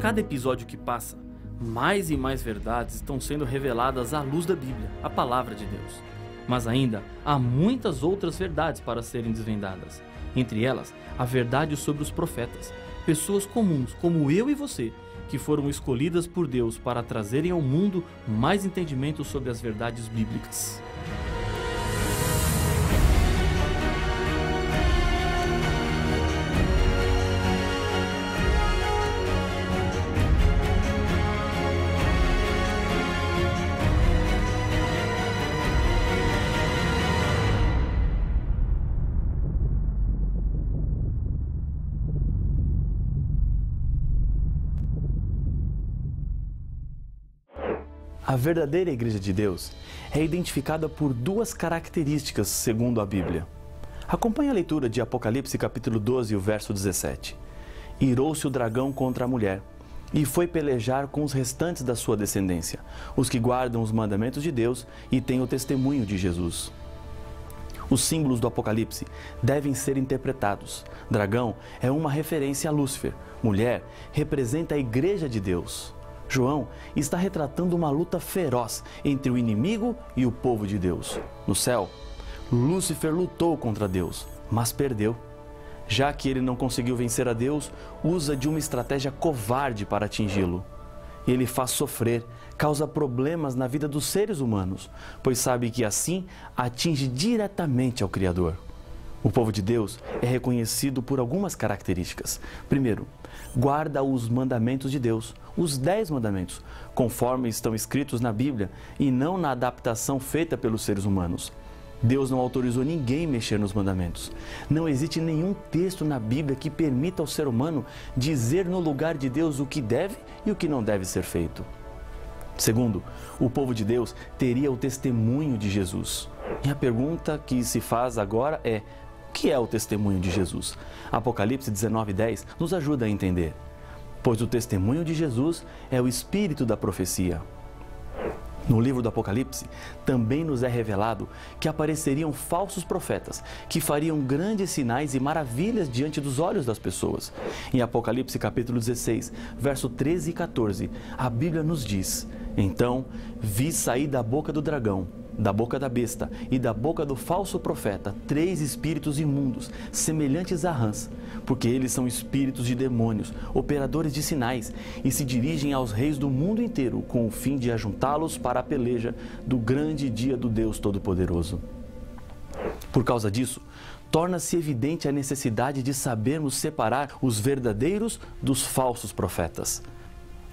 cada episódio que passa, mais e mais verdades estão sendo reveladas à luz da Bíblia, a palavra de Deus. Mas ainda há muitas outras verdades para serem desvendadas. Entre elas, a verdade sobre os profetas, pessoas comuns como eu e você, que foram escolhidas por Deus para trazerem ao mundo mais entendimento sobre as verdades bíblicas. A verdadeira Igreja de Deus é identificada por duas características, segundo a Bíblia. Acompanhe a leitura de Apocalipse capítulo 12, o verso 17. Irou-se o dragão contra a mulher, e foi pelejar com os restantes da sua descendência, os que guardam os mandamentos de Deus e têm o testemunho de Jesus. Os símbolos do Apocalipse devem ser interpretados. Dragão é uma referência a Lúcifer, mulher representa a Igreja de Deus. João está retratando uma luta feroz entre o inimigo e o povo de Deus. No céu, Lúcifer lutou contra Deus, mas perdeu. Já que ele não conseguiu vencer a Deus, usa de uma estratégia covarde para atingi-lo. Ele faz sofrer, causa problemas na vida dos seres humanos, pois sabe que assim atinge diretamente ao Criador. O povo de Deus é reconhecido por algumas características. Primeiro, guarda os mandamentos de Deus, os 10 mandamentos, conforme estão escritos na Bíblia e não na adaptação feita pelos seres humanos. Deus não autorizou ninguém mexer nos mandamentos. Não existe nenhum texto na Bíblia que permita ao ser humano dizer no lugar de Deus o que deve e o que não deve ser feito. Segundo, o povo de Deus teria o testemunho de Jesus. E a pergunta que se faz agora é: o que é o testemunho de Jesus? Apocalipse 19:10 nos ajuda a entender. Pois o testemunho de Jesus é o espírito da profecia. No livro do Apocalipse, também nos é revelado que apareceriam falsos profetas, que fariam grandes sinais e maravilhas diante dos olhos das pessoas. Em Apocalipse capítulo 16, verso 13 e 14, a Bíblia nos diz: Então vi sair da boca do dragão, da boca da besta e da boca do falso profeta 3 espíritos imundos, semelhantes a rãs, porque eles são espíritos de demônios, operadores de sinais, e se dirigem aos reis do mundo inteiro com o fim de ajuntá-los para a peleja do grande dia do Deus Todo-Poderoso. Por causa disso, torna-se evidente a necessidade de sabermos separar os verdadeiros dos falsos profetas.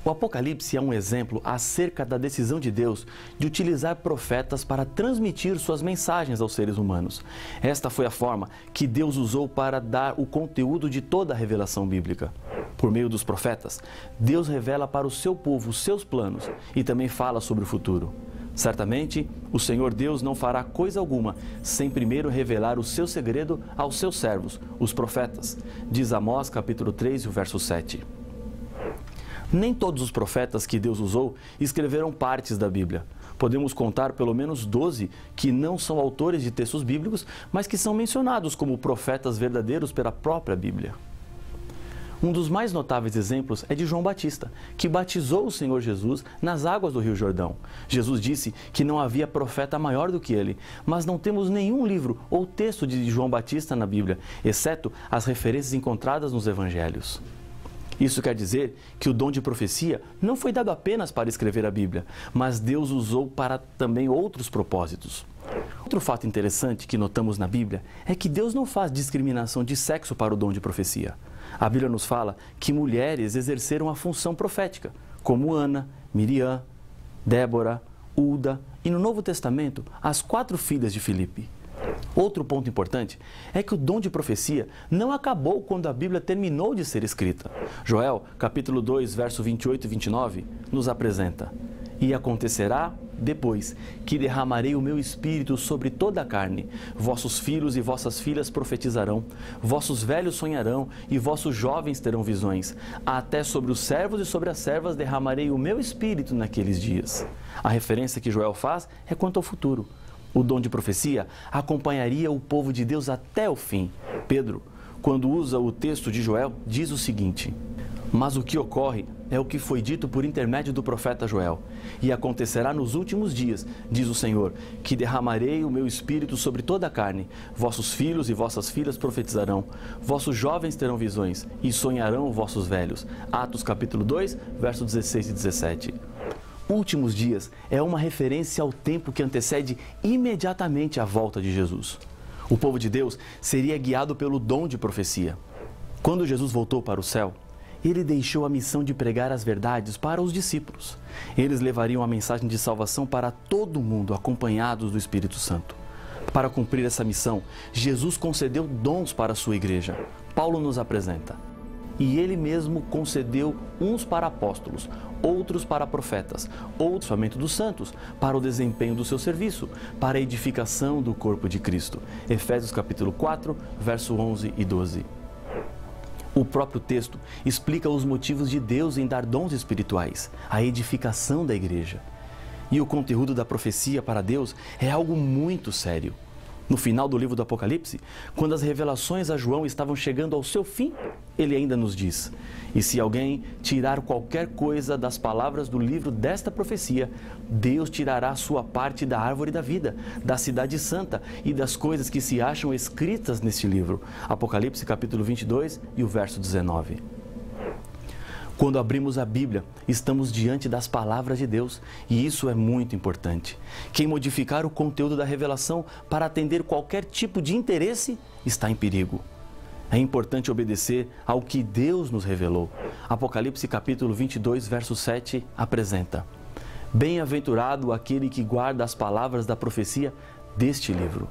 O Apocalipse é um exemplo acerca da decisão de Deus de utilizar profetas para transmitir suas mensagens aos seres humanos. Esta foi a forma que Deus usou para dar o conteúdo de toda a revelação bíblica. Por meio dos profetas, Deus revela para o seu povo os seus planos e também fala sobre o futuro. Certamente, o Senhor Deus não fará coisa alguma sem primeiro revelar o seu segredo aos seus servos, os profetas, diz Amós capítulo 3, o verso 7. Nem todos os profetas que Deus usou escreveram partes da Bíblia. Podemos contar pelo menos 12 que não são autores de textos bíblicos, mas que são mencionados como profetas verdadeiros pela própria Bíblia. Um dos mais notáveis exemplos é de João Batista, que batizou o Senhor Jesus nas águas do Rio Jordão. Jesus disse que não havia profeta maior do que ele, mas não temos nenhum livro ou texto de João Batista na Bíblia, exceto as referências encontradas nos Evangelhos. Isso quer dizer que o dom de profecia não foi dado apenas para escrever a Bíblia, mas Deus usou para também outros propósitos. Outro fato interessante que notamos na Bíblia é que Deus não faz discriminação de sexo para o dom de profecia. A Bíblia nos fala que mulheres exerceram a função profética, como Ana, Miriam, Débora, Ulda e no Novo Testamento, as 4 filhas de Filipe. Outro ponto importante é que o dom de profecia não acabou quando a Bíblia terminou de ser escrita. Joel, capítulo 2, verso 28 e 29, nos apresenta: E acontecerá depois que derramarei o meu espírito sobre toda a carne. Vossos filhos e vossas filhas profetizarão, vossos velhos sonharão e vossos jovens terão visões. Até sobre os servos e sobre as servas derramarei o meu espírito naqueles dias. A referência que Joel faz é quanto ao futuro. O dom de profecia acompanharia o povo de Deus até o fim. Pedro, quando usa o texto de Joel, diz o seguinte: Mas o que ocorre é o que foi dito por intermédio do profeta Joel. E acontecerá nos últimos dias, diz o Senhor, que derramarei o meu espírito sobre toda a carne. Vossos filhos e vossas filhas profetizarão, vossos jovens terão visões e sonharão vossos velhos. Atos capítulo 2, versos 16 e 17. Últimos dias é uma referência ao tempo que antecede imediatamente a volta de Jesus. O povo de Deus seria guiado pelo dom de profecia. Quando Jesus voltou para o céu, ele deixou a missão de pregar as verdades para os discípulos. Eles levariam a mensagem de salvação para todo mundo, acompanhados do Espírito Santo. Para cumprir essa missão, Jesus concedeu dons para a sua igreja. Paulo nos apresenta. E ele mesmo concedeu uns para apóstolos, outros para profetas, outros somente dos santos, para o desempenho do seu serviço, para a edificação do corpo de Cristo. Efésios capítulo 4, verso 11 e 12. O próprio texto explica os motivos de Deus em dar dons espirituais, a edificação da igreja. E o conteúdo da profecia para Deus é algo muito sério. No final do livro do Apocalipse, quando as revelações a João estavam chegando ao seu fim, ele ainda nos diz: e se alguém tirar qualquer coisa das palavras do livro desta profecia, Deus tirará a sua parte da árvore da vida, da cidade santa e das coisas que se acham escritas neste livro. Apocalipse capítulo 22 e o verso 19. Quando abrimos a Bíblia, estamos diante das palavras de Deus e isso é muito importante. Quem modificar o conteúdo da revelação para atender qualquer tipo de interesse está em perigo. É importante obedecer ao que Deus nos revelou. Apocalipse capítulo 22, verso 7 apresenta: bem-aventurado aquele que guarda as palavras da profecia deste livro.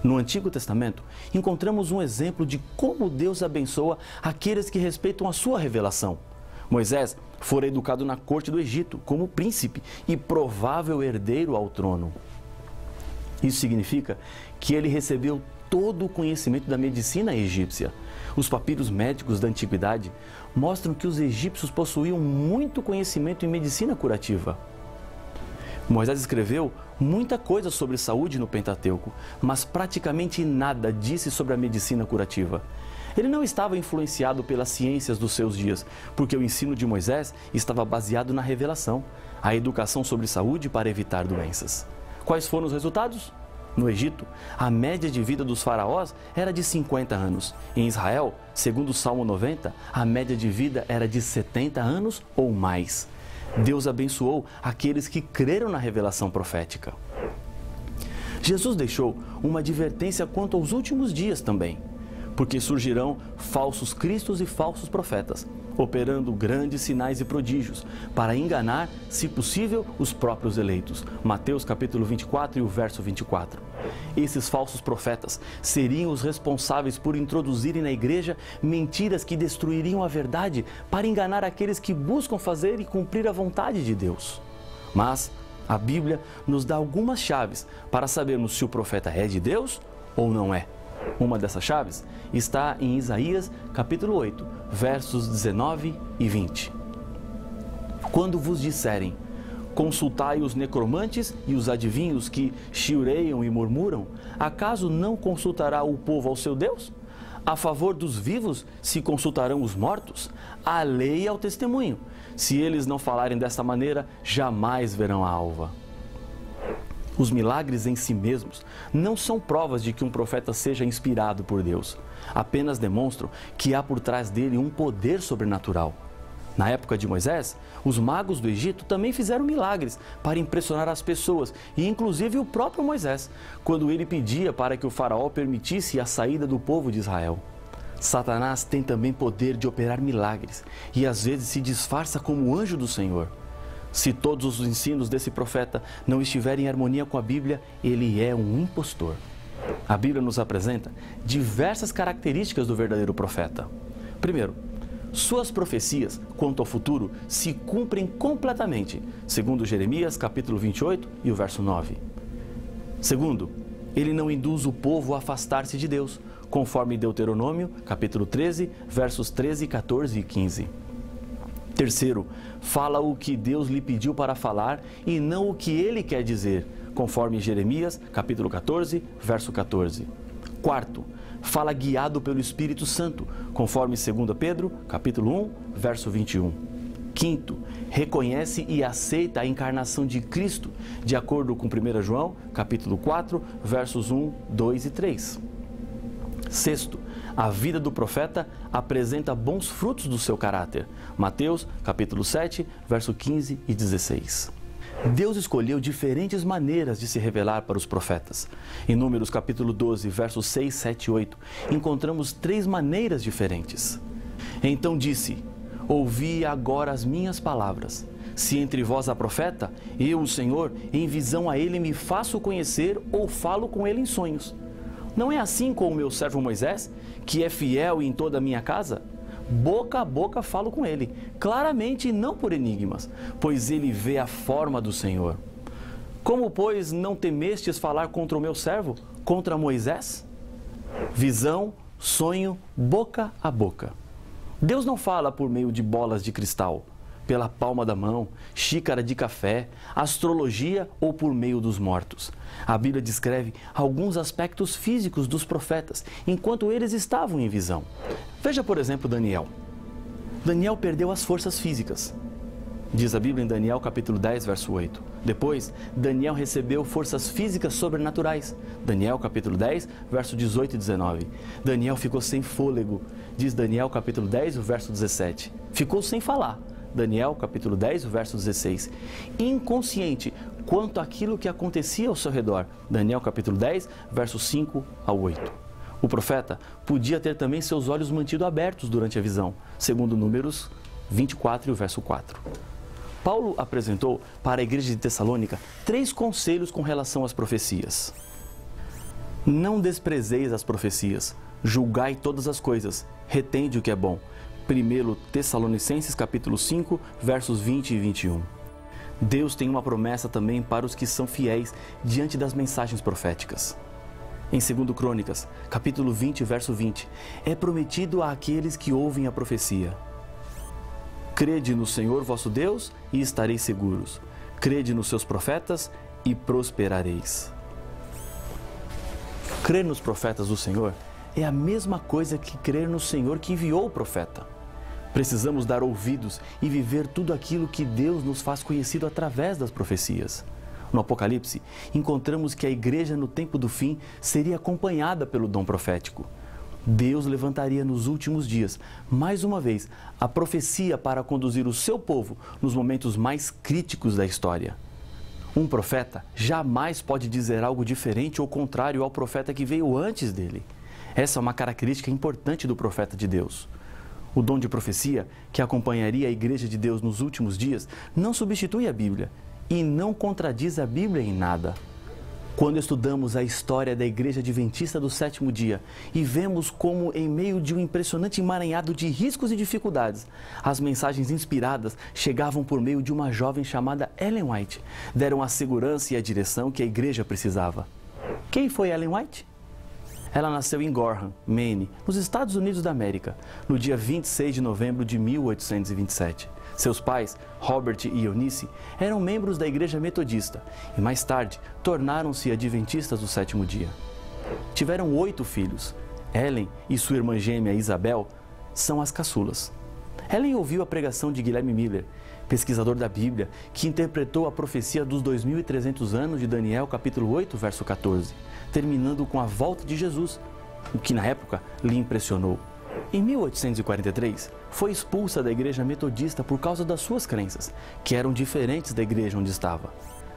No Antigo Testamento, encontramos um exemplo de como Deus abençoa aqueles que respeitam a sua revelação. Moisés fora educado na corte do Egito como príncipe e provável herdeiro ao trono. Isso significa que ele recebeu todo o conhecimento da medicina egípcia. Os papiros médicos da antiguidade mostram que os egípcios possuíam muito conhecimento em medicina curativa. Moisés escreveu muita coisa sobre saúde no Pentateuco, mas praticamente nada disse sobre a medicina curativa. Ele não estava influenciado pelas ciências dos seus dias, porque o ensino de Moisés estava baseado na revelação, a educação sobre saúde para evitar doenças. Quais foram os resultados? No Egito, a média de vida dos faraós era de 50 anos. Em Israel, segundo o Salmo 90, a média de vida era de 70 anos ou mais. Deus abençoou aqueles que creram na revelação profética. Jesus deixou uma advertência quanto aos últimos dias também, porque surgirão falsos cristos e falsos profetas, operando grandes sinais e prodígios, para enganar, se possível, os próprios eleitos. Mateus capítulo 24 e o verso 24. Esses falsos profetas seriam os responsáveis por introduzirem na igreja mentiras que destruiriam a verdade para enganar aqueles que buscam fazer e cumprir a vontade de Deus. Mas a Bíblia nos dá algumas chaves para sabermos se o profeta é de Deus ou não é. Uma dessas chaves está em Isaías capítulo 8, versos 19 e 20. Quando vos disserem: consultai os necromantes e os adivinhos que chiureiam e murmuram, acaso não consultará o povo ao seu Deus? A favor dos vivos se consultarão os mortos? A lei é o testemunho. Se eles não falarem desta maneira, jamais verão a alva. Os milagres em si mesmos não são provas de que um profeta seja inspirado por Deus. Apenas demonstram que há por trás dele um poder sobrenatural. Na época de Moisés, os magos do Egito também fizeram milagres para impressionar as pessoas, e inclusive o próprio Moisés, quando ele pedia para que o faraó permitisse a saída do povo de Israel. Satanás tem também poder de operar milagres e às vezes se disfarça como anjo do Senhor. Se todos os ensinos desse profeta não estiverem em harmonia com a Bíblia, ele é um impostor. A Bíblia nos apresenta diversas características do verdadeiro profeta. Primeiro, suas profecias quanto ao futuro se cumprem completamente, segundo Jeremias capítulo 28 e o verso 9. Segundo, ele não induz o povo a afastar-se de Deus, conforme Deuteronômio capítulo 13, versos 13, 14 e 15. Terceiro, fala o que Deus lhe pediu para falar e não o que ele quer dizer, conforme Jeremias, capítulo 14, verso 14. Quarto, fala guiado pelo Espírito Santo, conforme 2 Pedro, capítulo 1, verso 21. Quinto, reconhece e aceita a encarnação de Cristo, de acordo com 1 João, capítulo 4, versos 1, 2 e 3. Sexto, a vida do profeta apresenta bons frutos do seu caráter. Mateus, capítulo 7, verso 15 e 16. Deus escolheu diferentes maneiras de se revelar para os profetas. Em Números, capítulo 12, versos 6, 7 e 8, encontramos 3 maneiras diferentes. Então disse: ouvi agora as minhas palavras. Se entre vós há profeta, eu, o Senhor, em visão a ele me faço conhecer ou falo com ele em sonhos. Não é assim com o meu servo Moisés, que é fiel em toda a minha casa? Boca a boca falo com ele, claramente e não por enigmas, pois ele vê a forma do Senhor. Como, pois, não temestes falar contra o meu servo, contra Moisés? Visão, sonho, boca a boca. Deus não fala por meio de bolas de cristal, pela palma da mão, xícara de café, astrologia ou por meio dos mortos. A Bíblia descreve alguns aspectos físicos dos profetas enquanto eles estavam em visão. Veja, por exemplo, Daniel. Daniel perdeu as forças físicas. Diz a Bíblia em Daniel capítulo 10, verso 8. Depois, Daniel recebeu forças físicas sobrenaturais. Daniel capítulo 10, verso 18 e 19. Daniel ficou sem fôlego. Diz Daniel capítulo 10, verso 17. Ficou sem falar. Daniel capítulo 10, verso 16. Inconsciente quanto àquilo que acontecia ao seu redor. Daniel capítulo 10, versos 5 ao 8. O profeta podia ter também seus olhos mantidos abertos durante a visão, segundo Números 24 e o verso 4. Paulo apresentou para a igreja de Tessalônica 3 conselhos com relação às profecias. Não desprezeis as profecias, julgai todas as coisas, retende o que é bom. 1 Tessalonicenses capítulo 5, versos 20 e 21. Deus tem uma promessa também para os que são fiéis diante das mensagens proféticas. Em 2 Crônicas, capítulo 20, verso 20, é prometido àqueles que ouvem a profecia: crede no Senhor vosso Deus e estareis seguros. Crede nos seus profetas e prosperareis. Crer nos profetas do Senhor é a mesma coisa que crer no Senhor que enviou o profeta. Precisamos dar ouvidos e viver tudo aquilo que Deus nos faz conhecido através das profecias. No Apocalipse, encontramos que a igreja no tempo do fim seria acompanhada pelo dom profético. Deus levantaria nos últimos dias, mais uma vez, a profecia para conduzir o seu povo nos momentos mais críticos da história. Um profeta jamais pode dizer algo diferente ou contrário ao profeta que veio antes dele. Essa é uma característica importante do profeta de Deus. O dom de profecia, que acompanharia a igreja de Deus nos últimos dias, não substitui a Bíblia e não contradiz a Bíblia em nada. Quando estudamos a história da Igreja Adventista do Sétimo Dia e vemos como, em meio de um impressionante emaranhado de riscos e dificuldades, as mensagens inspiradas chegavam por meio de uma jovem chamada Ellen White, deram a segurança e a direção que a igreja precisava. Quem foi Ellen White? Ela nasceu em Gorham, Maine, nos Estados Unidos da América, no dia 26 de novembro de 1827. Seus pais, Robert e Eunice, eram membros da Igreja Metodista e mais tarde tornaram-se adventistas do sétimo dia. Tiveram 8 filhos. Ellen e sua irmã gêmea Isabel são as caçulas. Ellen ouviu a pregação de Guilherme Miller, pesquisador da Bíblia, que interpretou a profecia dos 2.300 anos de Daniel, capítulo 8, verso 14, terminando com a volta de Jesus, o que na época lhe impressionou. Em 1843, foi expulsa da igreja metodista por causa das suas crenças, que eram diferentes da igreja onde estava.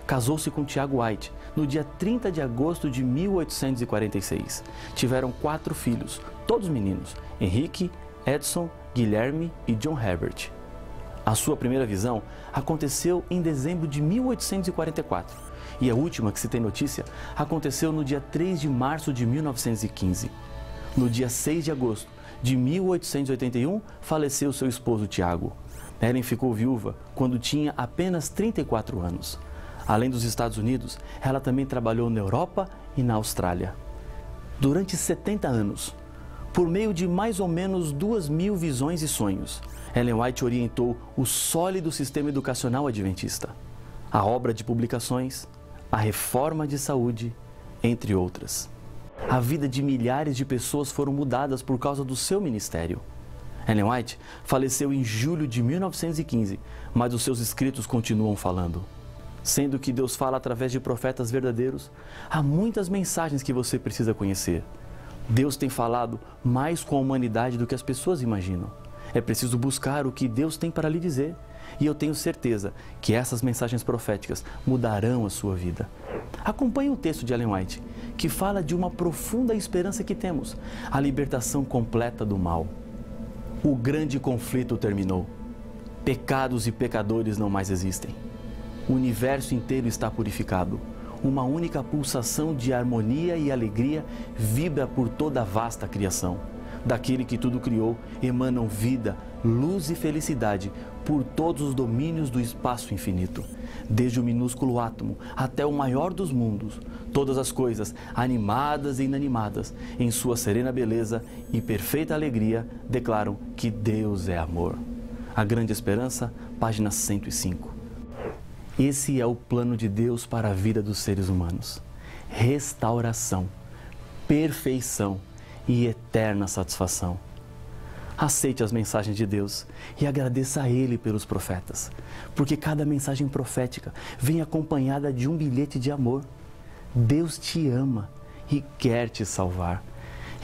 Casou-se com Tiago White no dia 30 de agosto de 1846. Tiveram 4 filhos, todos meninos: Henrique, Edson, Guilherme e John Herbert. A sua primeira visão aconteceu em dezembro de 1844 e a última que se tem notícia aconteceu no dia 3 de março de 1915. No dia 6 de agosto de 1881, faleceu seu esposo Tiago. Ellen ficou viúva quando tinha apenas 34 anos. Além dos Estados Unidos, ela também trabalhou na Europa e na Austrália. Durante 70 anos, por meio de mais ou menos 2.000 visões e sonhos, Ellen White orientou o sólido sistema educacional adventista, a obra de publicações, a reforma de saúde, entre outras. A vida de milhares de pessoas foram mudadas por causa do seu ministério. Ellen White faleceu em julho de 1915, mas os seus escritos continuam falando. Sendo que Deus fala através de profetas verdadeiros, há muitas mensagens que você precisa conhecer. Deus tem falado mais com a humanidade do que as pessoas imaginam. É preciso buscar o que Deus tem para lhe dizer. E eu tenho certeza que essas mensagens proféticas mudarão a sua vida. Acompanhe o texto de Ellen White, que fala de uma profunda esperança que temos, a libertação completa do mal. O grande conflito terminou. Pecados e pecadores não mais existem. O universo inteiro está purificado. Uma única pulsação de harmonia e alegria vibra por toda a vasta criação. Daquele que tudo criou, emanam vida, luz e felicidade por todos os domínios do espaço infinito. Desde o minúsculo átomo até o maior dos mundos, todas as coisas, animadas e inanimadas, em sua serena beleza e perfeita alegria, declaram que Deus é amor. A Grande Esperança, página 105. Esse é o plano de Deus para a vida dos seres humanos. Restauração, perfeição e eterna satisfação. Aceite as mensagens de Deus e agradeça a Ele pelos profetas, porque cada mensagem profética vem acompanhada de um bilhete de amor. Deus te ama e quer te salvar.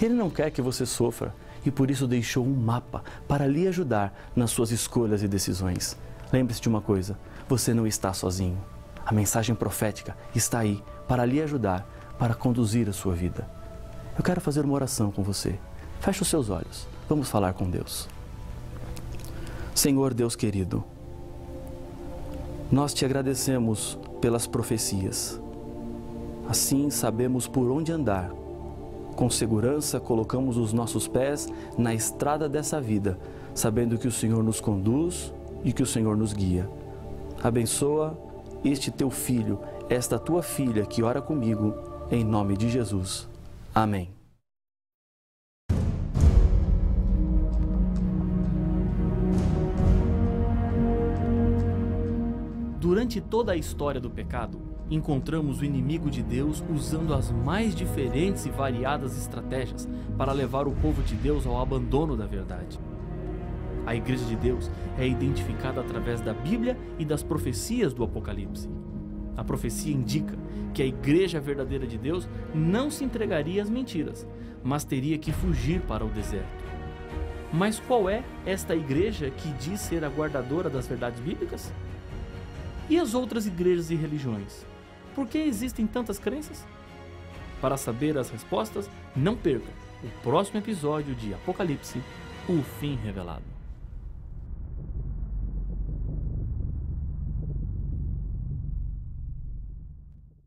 Ele não quer que você sofra e por isso deixou um mapa para lhe ajudar nas suas escolhas e decisões. Lembre-se de uma coisa, você não está sozinho. A mensagem profética está aí para lhe ajudar, para conduzir a sua vida. Eu quero fazer uma oração com você. Feche os seus olhos. Vamos falar com Deus. Senhor Deus querido, nós te agradecemos pelas profecias. Assim sabemos por onde andar. Com segurança colocamos os nossos pés na estrada dessa vida, sabendo que o Senhor nos conduz e que o Senhor nos guia. Abençoa este teu filho, esta tua filha que ora comigo, em nome de Jesus. Amém. Durante toda a história do pecado, encontramos o inimigo de Deus usando as mais diferentes e variadas estratégias para levar o povo de Deus ao abandono da verdade. A Igreja de Deus é identificada através da Bíblia e das profecias do Apocalipse. A profecia indica que a Igreja verdadeira de Deus não se entregaria às mentiras, mas teria que fugir para o deserto. Mas qual é esta igreja que diz ser a guardadora das verdades bíblicas? E as outras igrejas e religiões? Por que existem tantas crenças? Para saber as respostas, não perca o próximo episódio de Apocalipse, o fim revelado.